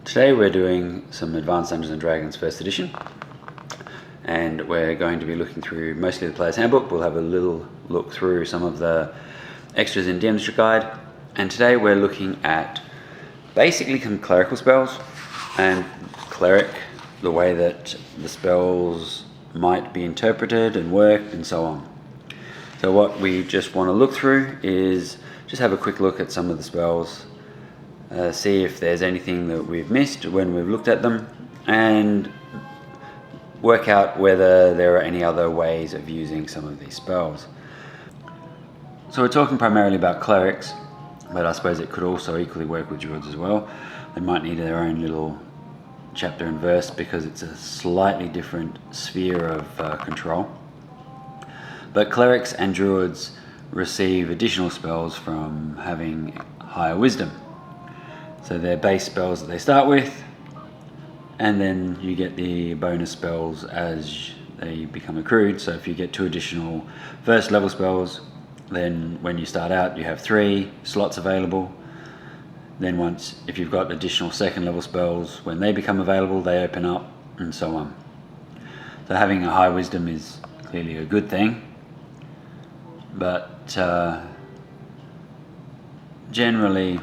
Today we're doing some Advanced Dungeons & Dragons First Edition, and we're going to be looking through mostly the Player's Handbook. We'll have a little look through some of the extras in DM's Guide, and today we're looking at basically some clerical spells and Cleric, the way that the spells might be interpreted and worked and so on. So what we just want to look through is just have a quick look at some of the spells, see if there's anything that we've missed when we've looked at them, and work out whether there are any other ways of using some of these spells. So we're talking primarily about clerics, but I suppose it could also equally work with druids as well. They might need their own little chapter and verse because it's a slightly different sphere of control. But clerics and druids receive additional spells from having higher wisdom. So they're base spells that they start with, and then you get the bonus spells as they become accrued. So if you get 2 additional first level spells, then when you start out you have 3 slots available. Then if you've got additional second level spells, when they become available they open up, and so on. So having a high wisdom is clearly a good thing, but generally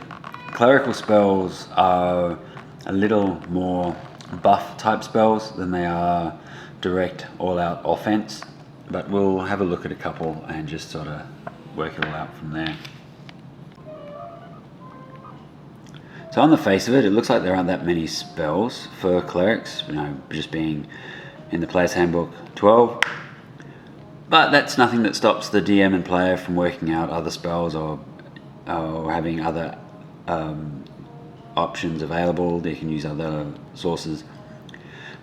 clerical spells are a little more buff type spells than they are direct all-out offense, but we'll have a look at a couple and just sort of work it all out from there. So on the face of it, it looks like there aren't that many spells for clerics, just being in the Player's Handbook 12. But that's nothing that stops the DM and player from working out other spells or having other options available. They can use other sources.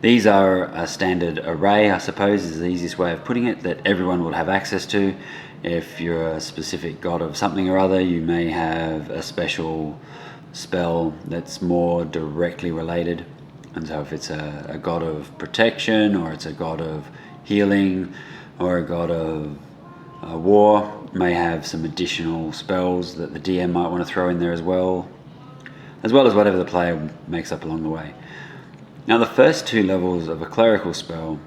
These are a standard array, I suppose, is the easiest way of putting it, that everyone will have access to. If you're a specific god of something or other, you may have a special spell that's more directly related. And so if it's a god of protection, or it's a god of healing, or a god of war, may have some additional spells that the DM might want to throw in there as well as whatever the player makes up along the way. Now the first 2 levels of a clerical spell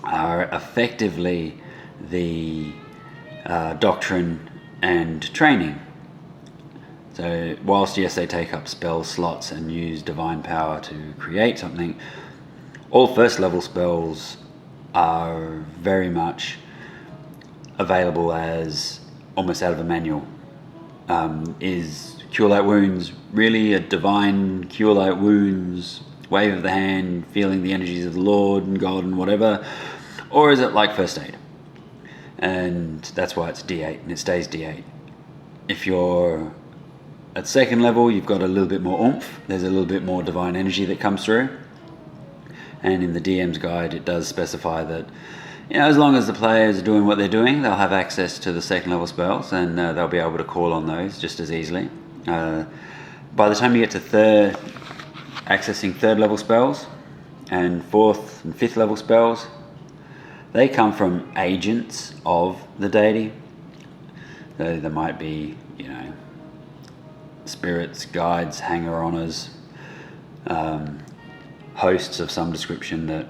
are effectively the doctrine and training. So whilst yes, they take up spell slots and use divine power to create something, all first level spells are very much available as almost out of a manual. Is Cure Light Wounds really a divine Cure Light Wounds, wave of the hand, feeling the energies of the Lord and God and whatever? Or is it like First Aid? And that's why it's D8 and it stays D8. If you're at second level, you've got a little bit more oomph. There's a little bit more divine energy that comes through. And in the DM's guide, it does specify that, as long as the players are doing what they're doing, they'll have access to the second level spells, and they'll be able to call on those just as easily. By the time you get to accessing third level spells and 4th and 5th level spells, they come from agents of the deity. So there might be, spirits, guides, hanger-oners, hosts of some description that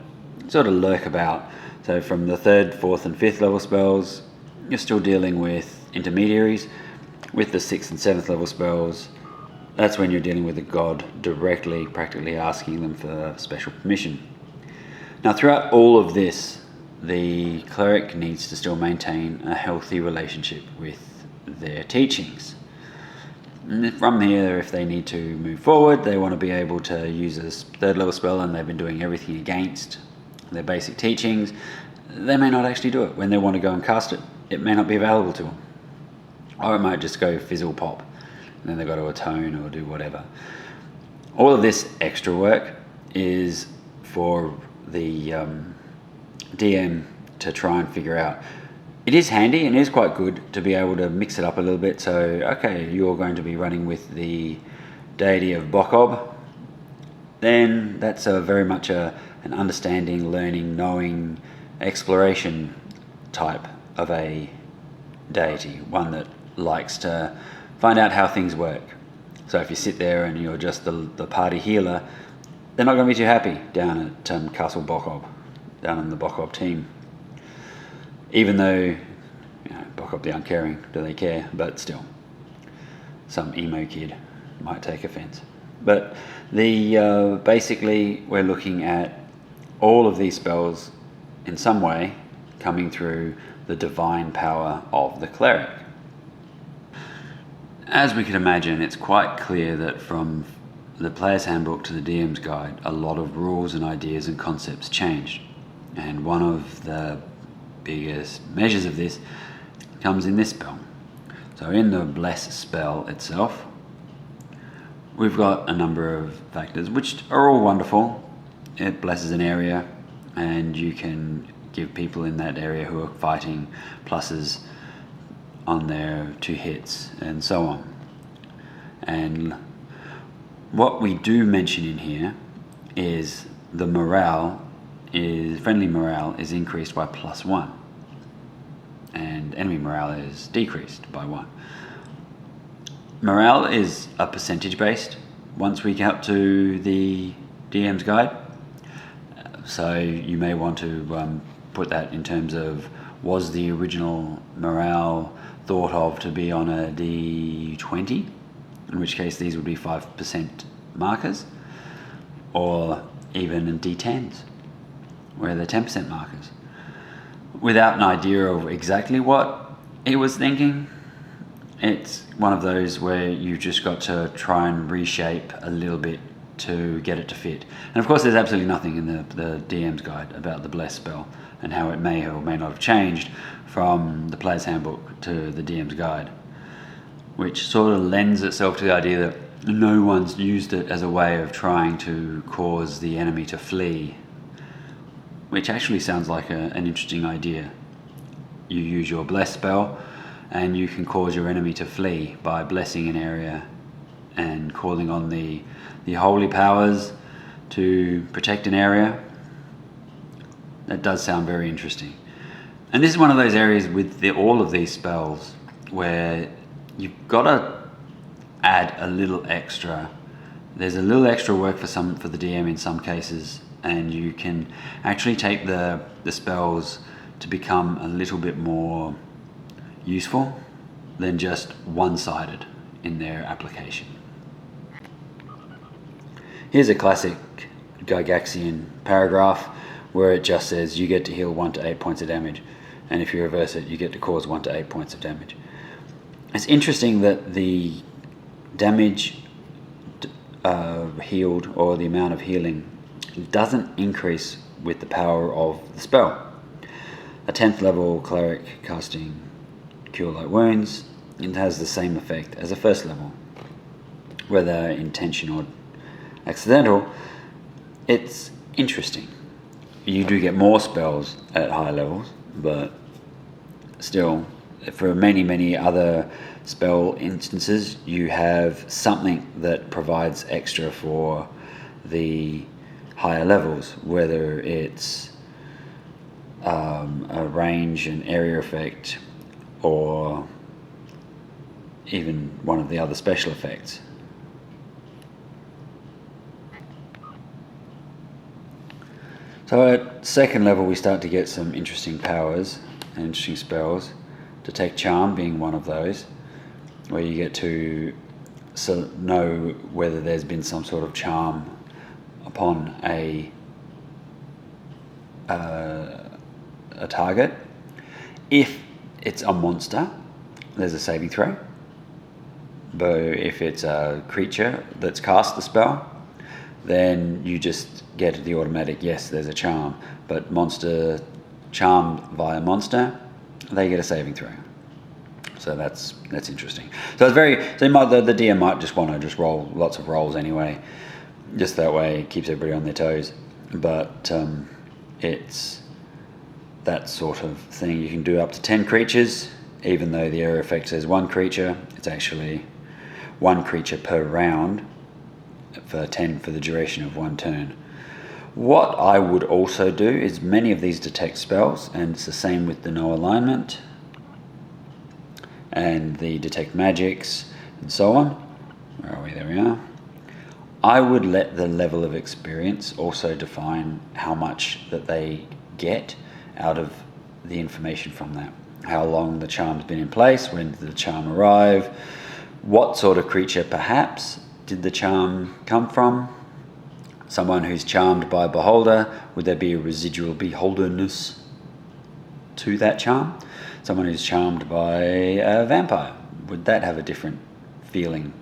sort of lurk about. So from the 3rd, 4th and 5th level spells, you're still dealing with intermediaries. With the 6th and 7th level spells, that's when you're dealing with the god directly, practically asking them for special permission. Now throughout all of this, the cleric needs to still maintain a healthy relationship with their teachings. And from here, if they need to move forward, they want to be able to use a 3rd level spell and they've been doing everything against their basic teachings, they may not actually do it. When they want to go and cast it, it may not be available to them. Or it might just go fizzle pop, and then they've got to atone or do whatever. All of this extra work is for the DM to try and figure out. It is handy and it is quite good to be able to mix it up a little bit. So, okay, you're going to be running with the deity of Bokob, then that's very much an understanding, learning, knowing, exploration type of a deity, one that likes to find out how things work. So if you sit there and you're just the party healer, they're not going to be too happy down at Castle Bokob, down on the Bokob team. Even though, Bokob the Uncaring, do they care? But still, some emo kid might take offense. But basically we're looking at all of these spells in some way coming through the divine power of the cleric. As we can imagine, it's quite clear that from the player's handbook to the DM's guide, a lot of rules and ideas and concepts changed. And one of the biggest measures of this comes in this spell. So in the Bless spell itself, we've got a number of factors which are all wonderful. It blesses an area, and you can give people in that area who are fighting pluses on their 2 hits and so on. And what we do mention in here is the friendly morale is increased by +1, and enemy morale is decreased by 1. Morale is a percentage based once we get up to the DM's guide. So you may want to put that in terms of, was the original morale thought of to be on a D20, in which case these would be 5% markers, or even in D10s, where they're 10% markers. Without an idea of exactly what he was thinking, it's one of those where you've just got to try and reshape a little bit to get it to fit. And of course there's absolutely nothing in the DM's guide about the Bless spell and how it may or may not have changed from the player's handbook to the DM's guide, which sort of lends itself to the idea that no one's used it as a way of trying to cause the enemy to flee, which actually sounds like an interesting idea. You use your Bless spell and you can cause your enemy to flee by blessing an area and calling on the holy powers to protect an area. That does sound very interesting. And this is one of those areas with all of these spells where you've got to add a little extra. There's a little extra work for the DM in some cases, and you can actually take the spells to become a little bit more useful than just one-sided in their application. Here's a classic Gygaxian paragraph where it just says you get to heal 1 to 8 points of damage, and if you reverse it, you get to cause 1 to 8 points of damage. It's interesting that the damage healed, or the amount of healing, doesn't increase with the power of the spell. A 10th level cleric casting Cure Light Wounds, it has the same effect as a 1st level. Whether intentional or accidental, it's interesting. You do get more spells at higher levels, but still, for many other spell instances, you have something that provides extra for the higher levels, whether it's a range and area effect, or even one of the other special effects. So at 2nd level we start to get some interesting powers and interesting spells. Detect Charm being one of those, where you get to know whether there's been some sort of charm upon a target. If it's a monster, there's a saving throw. But if it's a creature that's cast the spell, then you just get the automatic, yes, there's a charm. But monster charmed via monster, they get a saving throw. So that's interesting. So it's the DM might just want to roll lots of rolls anyway, just that way it keeps everybody on their toes. But it's that sort of thing. You can do up to 10 creatures, even though the area effect says 1 creature. It's actually 1 creature per round for 10 for the duration of 1 turn. What I would also do is many of these detect spells, and it's the same with the no alignment and the detect magics and so on. Where are we? There we are. I would let the level of experience also define how much that they get out of the information from that. How long the charm's been in place, when did the charm arrive, what sort of creature perhaps did the charm come from. Someone who's charmed by a beholder, would there be a residual beholderness to that charm? Someone who's charmed by a vampire, would that have a different feeling?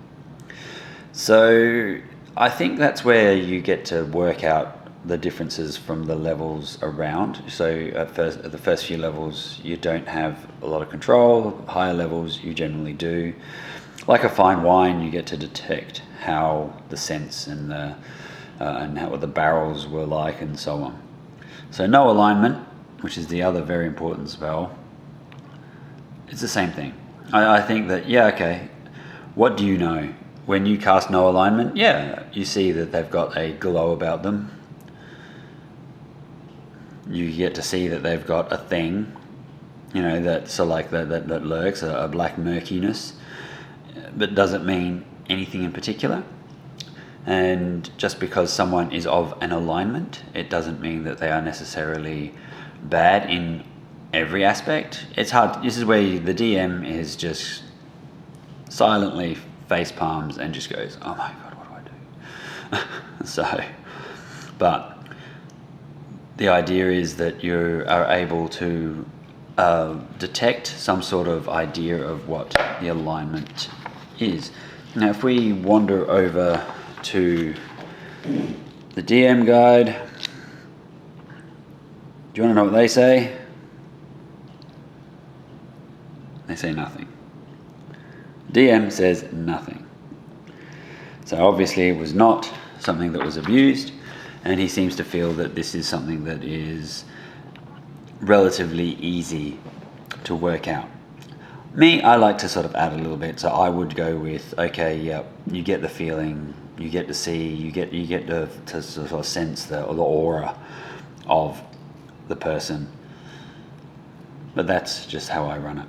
So I think that's where you get to work out the differences from the levels around. So at the first few levels you don't have a lot of control. Higher levels you generally do. Like a fine wine, you get to detect how the scents and what the barrels were like and so on. So no alignment, which is the other very important spell, it's the same thing. I think that, yeah, okay, what do you know? When you cast no alignment, yeah, you see that they've got a glow about them. You get to see that they've got a thing, you know, that lurks, a black murkiness, but doesn't mean anything in particular. And just because someone is of an alignment, it doesn't mean that they are necessarily bad in every aspect. It's hard. This is where the DM is just silently face palms and just goes, oh my god, what do I do? So, but the idea is that you are able to detect some sort of idea of what the alignment is. Now if we wander over to the DM guide, do you want to know what they say? They say nothing. DM says nothing. So obviously it was not something that was abused, and he seems to feel that this is something that is relatively easy to work out. Me, I like to sort of add a little bit, so I would go with, okay, yeah, you get the feeling, you get to see, you get to sort of sense the aura of the person. But that's just how I run it.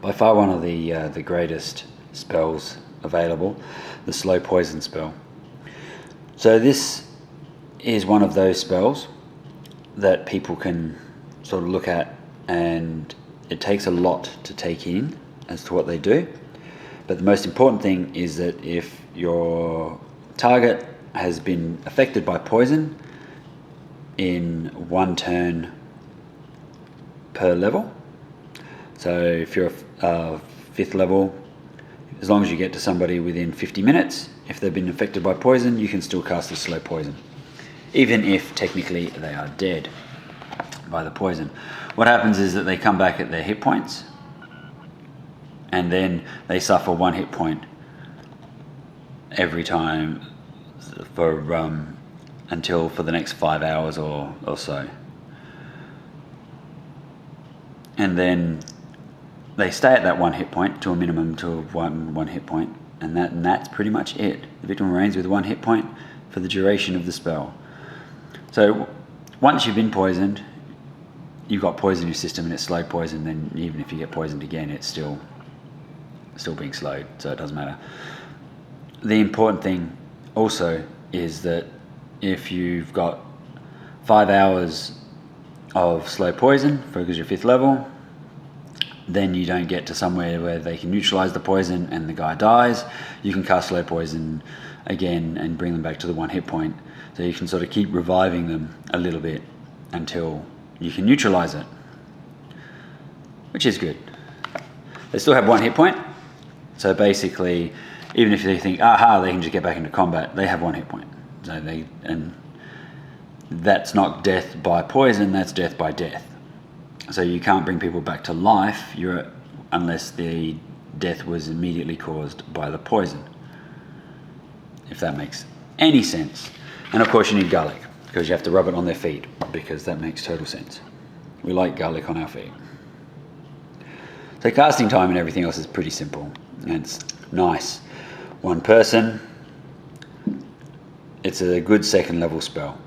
By far one of the greatest spells available, the slow poison spell. So this is one of those spells that people can sort of look at, and it takes a lot to take in as to what they do. But the most important thing is that if your target has been affected by poison in one turn per level, so if you're a 5th level, as long as you get to somebody within 50 minutes, if they've been affected by poison, you can still cast a slow poison, even if technically they are dead by the poison. What happens is that they come back at their hit points, and then they suffer 1 hit point every time for the next 5 hours or so. And then they stay at that 1 hit point to a minimum to one hit point, and that's pretty much it. The victim remains with 1 hit point for the duration of the spell. So once you've been poisoned, you've got poison in your system and it's slow poison, then even if you get poisoned again, it's still being slowed, so it doesn't matter. The important thing also is that if you've got 5 hours of slow poison because you're 5th level, then you don't get to somewhere where they can neutralize the poison and the guy dies. You can cast slow poison again and bring them back to the 1 hit point, so you can sort of keep reviving them a little bit until you can neutralize it, which is good. They still have 1 hit point, so basically even if they think, aha, they can just get back into combat, they have 1 hit point. So and that's not death by poison, that's death by death. So you can't bring people back to life unless the death was immediately caused by the poison, if that makes any sense. And of course you need garlic, because you have to rub it on their feet, because that makes total sense. We like garlic on our feet. So casting time and everything else is pretty simple, and it's nice. 1 person, it's a good 2nd level spell.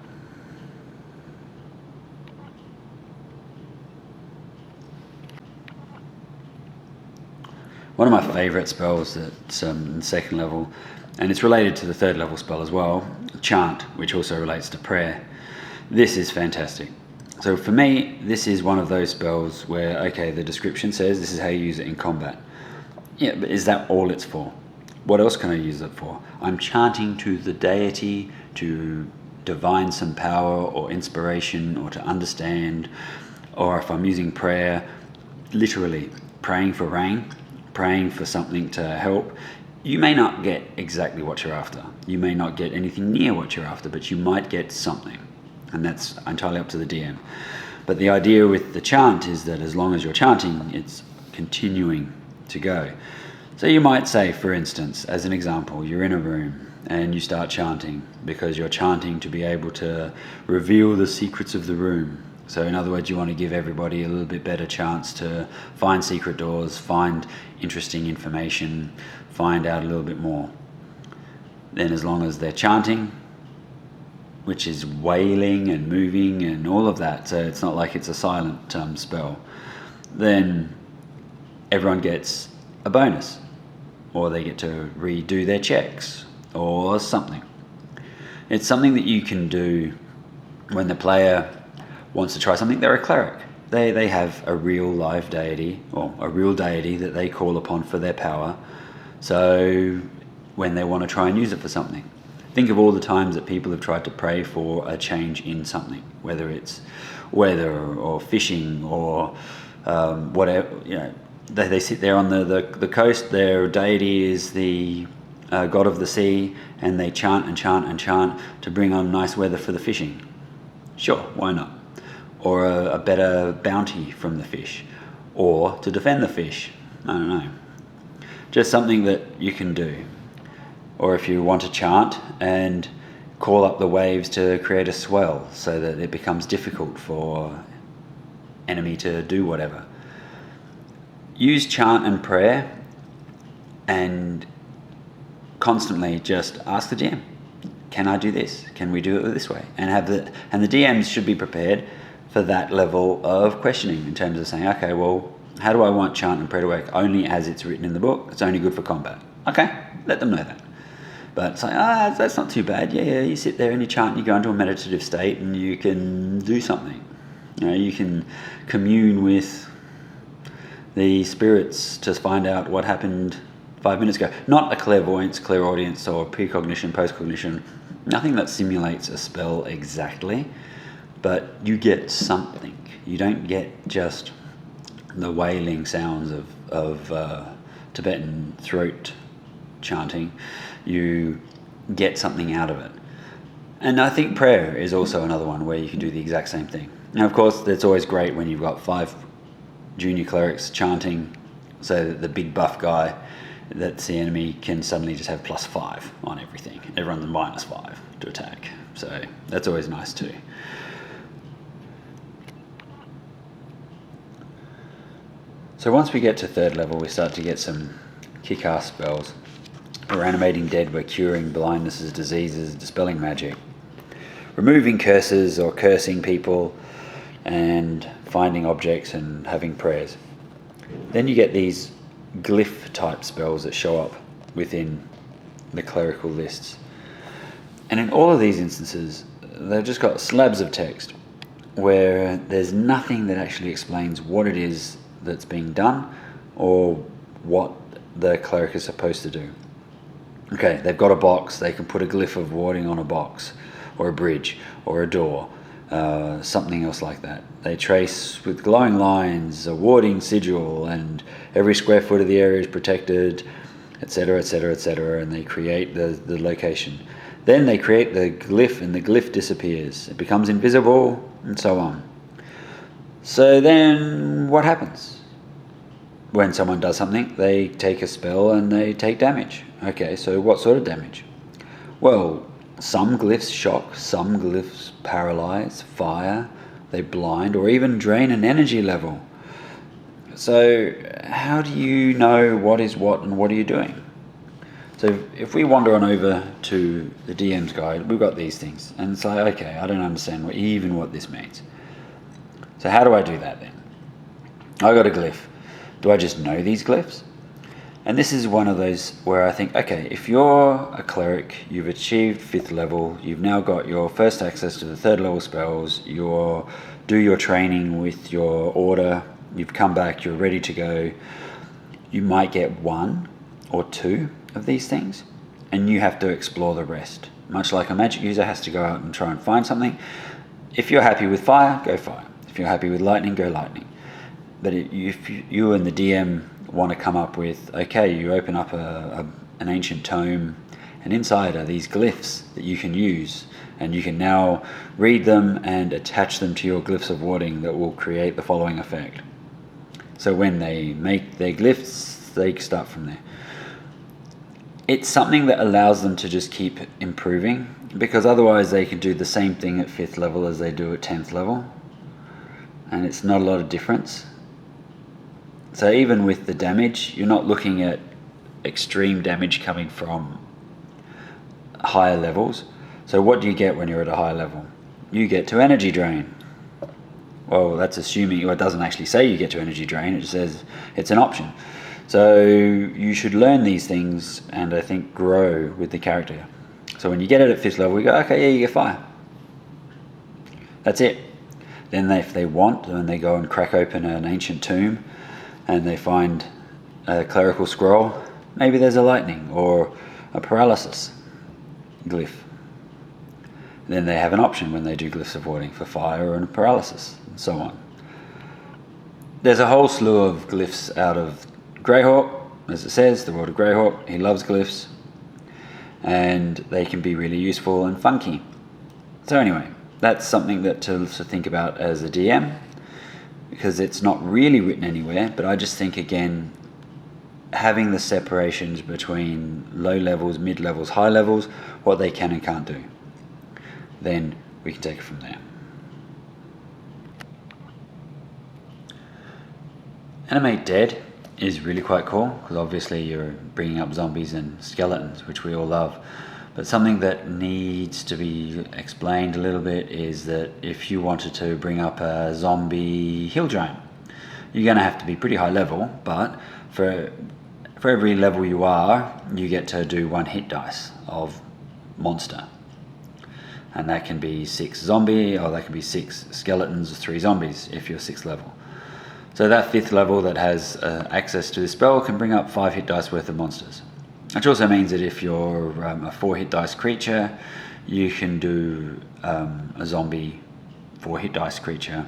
One of my favourite spells that's second level, and it's related to the third level spell as well, Chant, which also relates to prayer. This is fantastic. So for me, this is one of those spells where, okay, the description says this is how you use it in combat. Yeah, but is that all it's for? What else can I use it for? I'm chanting to the deity to divine some power or inspiration or to understand, or if I'm using prayer, literally praying for rain, praying for something to help. You may not get exactly what you're after. You may not get anything near what you're after, but you might get something. And that's entirely up to the DM. But the idea with the chant is that as long as you're chanting, it's continuing to go. So you might say, for instance, as an example, you're in a room and you start chanting because you're chanting to be able to reveal the secrets of the room. So in other words, you want to give everybody a little bit better chance to find secret doors, find interesting information, find out a little bit more. Then as long as they're chanting, which is wailing and moving and all of that, so it's not like it's a silent spell, then everyone gets a bonus, or they get to redo their checks or something. It's something that you can do when the player wants to try something. They're a cleric. They have a real live deity, or a real deity that they call upon for their power. So when they want to try and use it for something, think of all the times that people have tried to pray for a change in something, whether it's weather or fishing or whatever. You know, they sit there on the coast. Their deity is the god of the sea, and they chant and chant and chant to bring on nice weather for the fishing. Sure, why not? Or a better bounty from the fish, or to defend the fish. I don't know. Just something that you can do. Or if you want to chant and call up the waves to create a swell so that it becomes difficult for enemy to do whatever. Use chant and prayer, and constantly just ask the DM, can I do this? Can we do it this way? And the DMs should be prepared for that level of questioning in terms of saying, okay, well, how do I want chant and prayer to work? Only as it's written in the book. It's only good for combat. Okay, let them know that. But it's like, that's not too bad. Yeah, you sit there and you chant and you go into a meditative state and you can do something. You know, you can commune with the spirits to find out what happened 5 minutes ago. Not a clairvoyance, clairaudience, or precognition, postcognition. Nothing that simulates a spell exactly, but you get something. You don't get just the wailing sounds of Tibetan throat chanting. You get something out of it. And I think prayer is also another one where you can do the exact same thing. Now, of course, it's always great when you've got 5 junior clerics chanting, so that the big buff guy that's the enemy can suddenly just have +5 on everything. Everyone's -5 to attack. So that's always nice too. So once we get to 3rd level, we start to get some kick-ass spells. We're animating dead, we're curing blindnesses, diseases, dispelling magic, removing curses or cursing people, and finding objects and having prayers. Then you get these glyph type spells that show up within the clerical lists. And in all of these instances, they've just got slabs of text where there's nothing that actually explains what it is that's being done or what the cleric is supposed to do. Okay, they've got a box, they can put a glyph of warding on a box, or a bridge, or a door, something else like that. They trace with glowing lines a warding sigil, and every square foot of the area is protected, etc., etc., etc., and they create the location. Then they create the glyph, and the glyph disappears. It becomes invisible, and so on. So then what happens? When someone does something, they take a spell and they take damage. Okay, so what sort of damage? Well, some glyphs shock, some glyphs paralyze, fire, they blind, or even drain an energy level. So how do you know what is what and what are you doing? So if we wander on over to the DM's guide, we've got these things. And it's like, okay, I don't understand what this means. So how do I do that then? I got a glyph. Do I just know these glyphs? And this is one of those where I think, okay, if you're a cleric, you've achieved 5th level, you've now got your first access to the 3rd level spells, do your training with your order, you've come back, you're ready to go, you might get 1 or 2 of these things, and you have to explore the rest. Much like a magic user has to go out and try and find something. If you're happy with fire, go fire. If you're happy with lightning, go lightning. But if you and the DM want to come up with, okay, you open up an ancient tome, and inside are these glyphs that you can use, and you can now read them and attach them to your glyphs of warding that will create the following effect. So when they make their glyphs, they start from there. It's something that allows them to just keep improving, because otherwise they can do the same thing at 5th level as they do at 10th level, and it's not a lot of difference. So even with the damage, you're not looking at extreme damage coming from higher levels. So what do you get when you're at a higher level? You get to energy drain. Well, that's assuming, well, it doesn't actually say you get to energy drain, it says it's an option. So you should learn these things and I think grow with the character. So when you get it at 5th level, you go, okay, yeah, you get fire. That's it. Then if they want, then they go and crack open an ancient tomb and they find a clerical scroll. Maybe there's a lightning or a paralysis glyph. Then they have an option when they do glyphs of warding for fire and paralysis and so on. There's a whole slew of glyphs out of Greyhawk, as it says, the world of Greyhawk. He loves glyphs and they can be really useful and funky. So anyway, that's something that to think about as a DM, because it's not really written anywhere, but I just think, again, having the separations between low levels, mid levels, high levels, what they can and can't do, then we can take it from there. Animate Dead is really quite cool, because obviously you're bringing up zombies and skeletons, which we all love. But something that needs to be explained a little bit is that if you wanted to bring up a zombie hill giant, you're going to have to be pretty high level, but for every level you are, you get to do 1 hit dice of monster. And that can be 6 zombie, or that can be 6 skeletons, 3 zombies if you're 6th level. So that 5th level that has access to the spell can bring up 5 hit dice worth of monsters. Which also means that if you're a 4 hit dice creature, you can do a zombie 4 hit dice creature,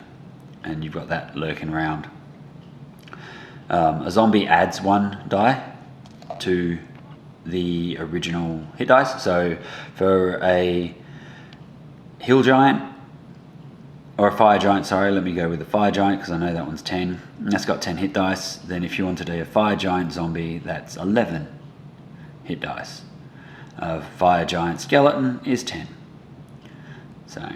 and you've got that lurking around. A zombie adds 1 die to the original hit dice. So for a hill giant, or a fire giant, sorry, let me go with the fire giant because I know that one's 10. And that's got 10 hit dice. Then if you want to do a fire giant zombie, that's 11 hit dice. A fire giant skeleton is 10. So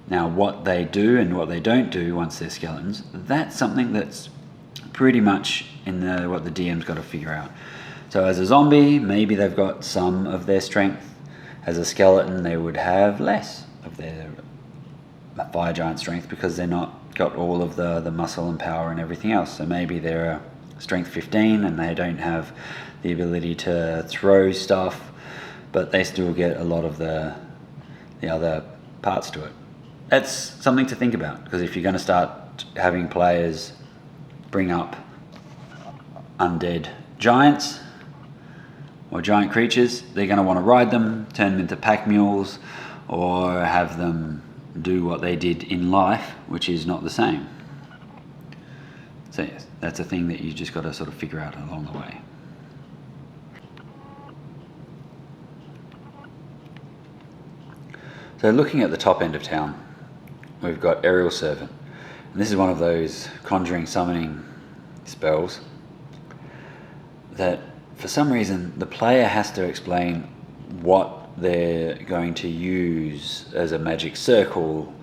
now what they do and what they don't do once they're skeletons, that's something that's pretty much in what the DM's got to figure out. So as a zombie, maybe they've got some of their strength. As a skeleton, they would have less of their fire giant strength because they're not got all of the muscle and power and everything else. So maybe they're a strength 15 and they don't have the ability to throw stuff, but they still get a lot of the other parts to it. That's something to think about, because if you're going to start having players bring up undead giants or giant creatures, they're going to want to ride them, turn them into pack mules, or have them do what they did in life, which is not the same. So yes, that's a thing that you just got to sort of figure out along the way. So looking at the top end of town, we've got Aerial Servant. And this is one of those conjuring summoning spells that for some reason the player has to explain what they're going to use as a magic circle.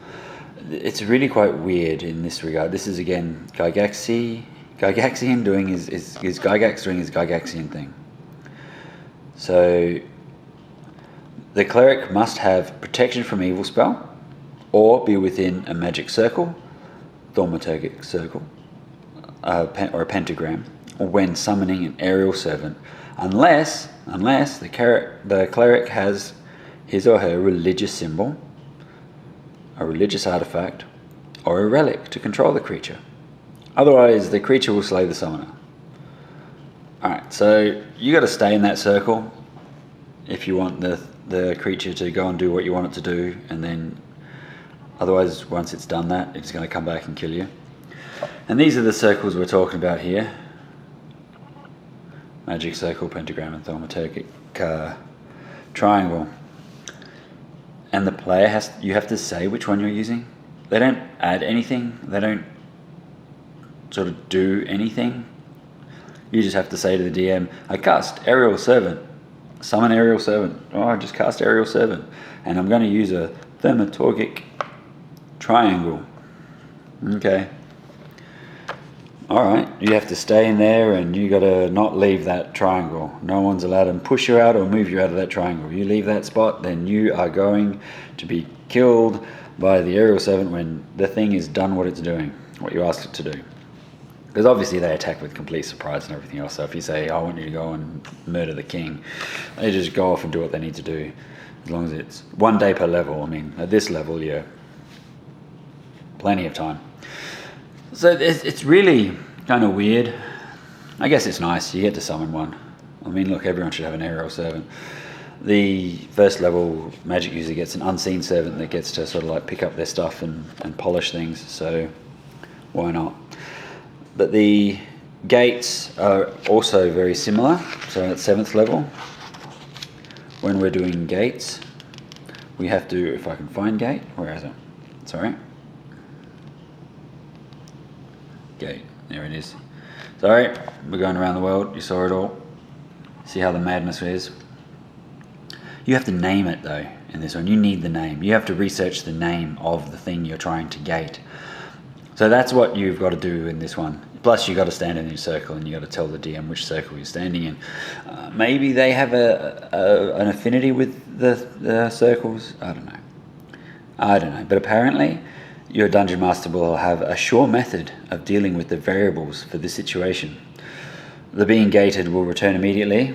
It's really quite weird in this regard. This is again Gygaxian doing is Gygax doing his Gygaxian thing. So the cleric must have protection from evil spell, or be within a magic circle, thaumaturgic circle, or a pentagram, or when summoning an aerial servant, unless the cleric has his or her religious symbol, a religious artifact, or a relic to control the creature. Otherwise, the creature will slay the summoner. Alright, so you got to stay in that circle if you want the creature to go and do what you want it to do, and then otherwise, once it's done that, it's going to come back and kill you. And these are the circles we're talking about here. Magic circle, pentagram, and thaumaturgic triangle. And the player you have to say which one you're using. They don't add anything. They don't sort of do anything. You just have to say to the DM, I cast Aerial Servant. Summon Aerial Servant. Oh, I just cast Aerial Servant. And I'm going to use a thaumaturgic triangle. Okay. Alright, you have to stay in there, and you got to not leave that triangle. No one's allowed to push you out or move you out of that triangle. You leave that spot, then you are going to be killed by the Aerial Servant when the thing is done what it's doing, what you asked it to do. Because obviously they attack with complete surprise and everything else. So if you say, I want you to go and murder the king, they just go off and do what they need to do. As long as it's 1 day per level. I mean, at this level, yeah, plenty of time. So it's really kind of weird. I guess it's nice. You get to summon one. I mean, look, everyone should have an Aerial Servant. The first level magic user gets an unseen servant that gets to sort of like pick up their stuff and polish things. So why not? But the gates are also very similar. So at 7th level, when we're doing gates, we have to, if I can find gate, where is it? Sorry. Gate, there it is. Sorry, we're going around the world, you saw it all. See how the madness is. You have to name it though, in this one. You need the name. You have to research the name of the thing you're trying to gate. So that's what you've got to do in this one. Plus you've got to stand in your circle, and you've got to tell the DM which circle you're standing in. Maybe they have an affinity with the circles. I don't know. But apparently your Dungeon Master will have a sure method of dealing with the variables for this situation. The being gated will return immediately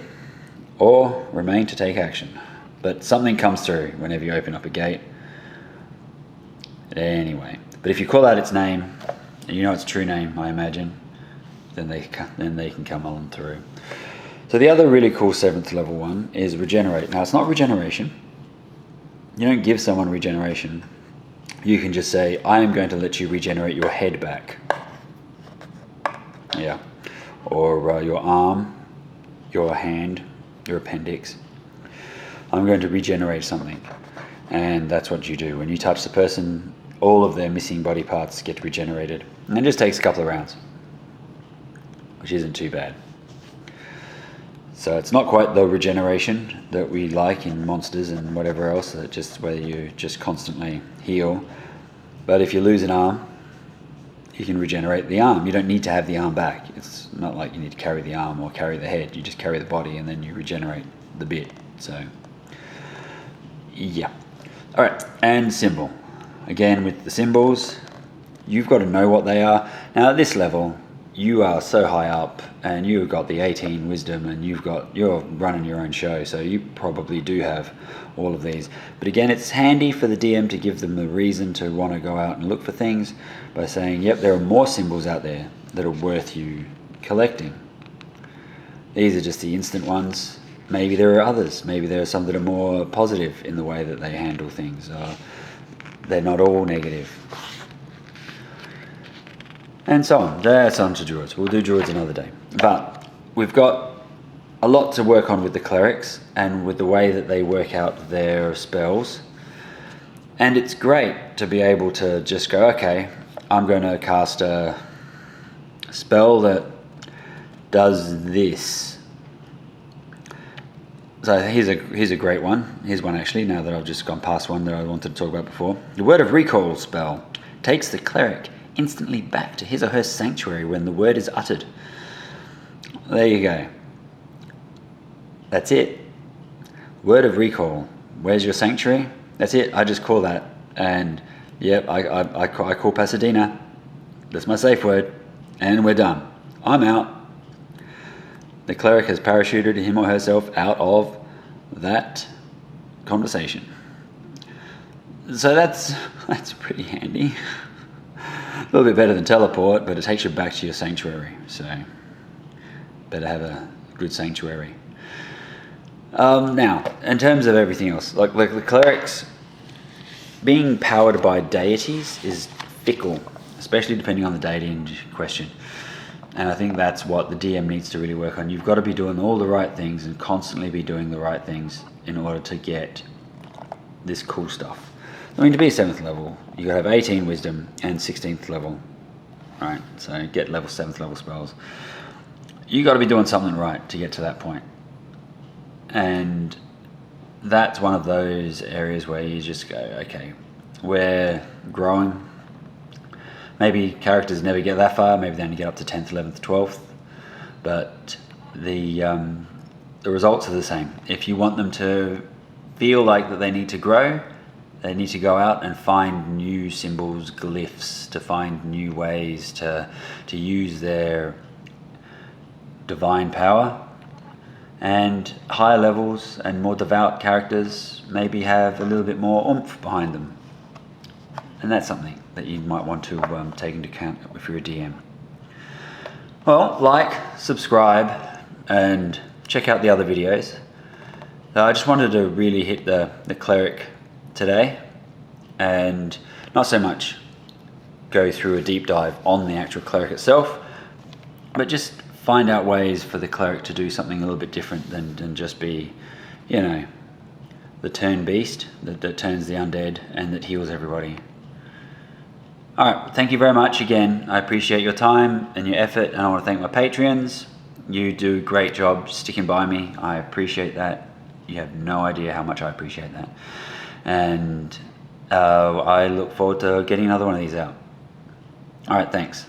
or remain to take action. But something comes through whenever you open up a gate. Anyway, but if you call out its name, and you know its true name, I imagine, then they can come on through. So the other really cool 7th level one is regenerate. Now it's not regeneration. You don't give someone regeneration. You can just say, I am going to let you regenerate your head back. Yeah. Or your arm, your hand, your appendix. I'm going to regenerate something. And that's what you do. When you touch the person, all of their missing body parts get regenerated. And it just takes a couple of rounds, which isn't too bad. So it's not quite the regeneration that we like in monsters and whatever else, that just where you just constantly heal. But if you lose an arm, you can regenerate the arm. You don't need to have the arm back. It's not like you need to carry the arm or carry the head. You just carry the body and then you regenerate the bit. So, yeah. All right, and symbol. Again, with the symbols, you've got to know what they are. Now at this level, you are so high up, and you've got the 18 wisdom, and you're running your own show, so you probably do have all of these. But again, it's handy for the DM to give them the reason to want to go out and look for things by saying, yep, there are more symbols out there that are worth you collecting. These are just the instant ones. Maybe there are others. Maybe there are some that are more positive in the way that they handle things. They're not all negative. And so on. That's on to druids. We'll do druids another day. But we've got a lot to work on with the clerics and with the way that they work out their spells. And it's great to be able to just go, okay, I'm going to cast a spell that does this. So here's a great one. Here's one actually, now that I've just gone past one that I wanted to talk about before. The Word of Recall spell takes the cleric instantly back to his or her sanctuary when the word is uttered. There you go. That's it. Word of Recall. Where's your sanctuary? That's it. I just call that. And yep, I call Pasadena. That's my safe word. And we're done. I'm out. the cleric has parachuted him or herself out of that conversation. So that's pretty handy. A little bit better than teleport, but it takes you back to your sanctuary. So better have a good sanctuary. Now, in terms of everything else, like the clerics being powered by deities is fickle, especially depending on the deity in question. And I think that's what the DM needs to really work on. You've got to be doing all the right things and constantly be doing the right things in order to get this cool stuff. I mean, to be 7th level, you got to have 18 wisdom and 16th level, right? So get level 7th level spells. You got to be doing something right to get to that point. And that's one of those areas where you just go, okay, we're growing. Maybe characters never get that far. Maybe they only get up to 10th, 11th, 12th. But the results are the same. If you want them to feel like that they need to grow, they need to go out and find new symbols, glyphs, to find new ways to use their divine power. And higher levels and more devout characters maybe have a little bit more oomph behind them. And that's something that you might want to take into account if you're a DM. Well, like, subscribe, and check out the other videos. I just wanted to really hit the cleric today, and not so much go through a deep dive on the actual cleric itself, but just find out ways for the cleric to do something a little bit different than just be, you know, the turn beast that turns the undead and that heals everybody. Alright, thank you very much again. I appreciate your time and your effort, and I want to thank my Patreons. You do a great job sticking by me. I appreciate that. You have no idea how much I appreciate that. And I look forward to getting another one of these out. Alright, thanks.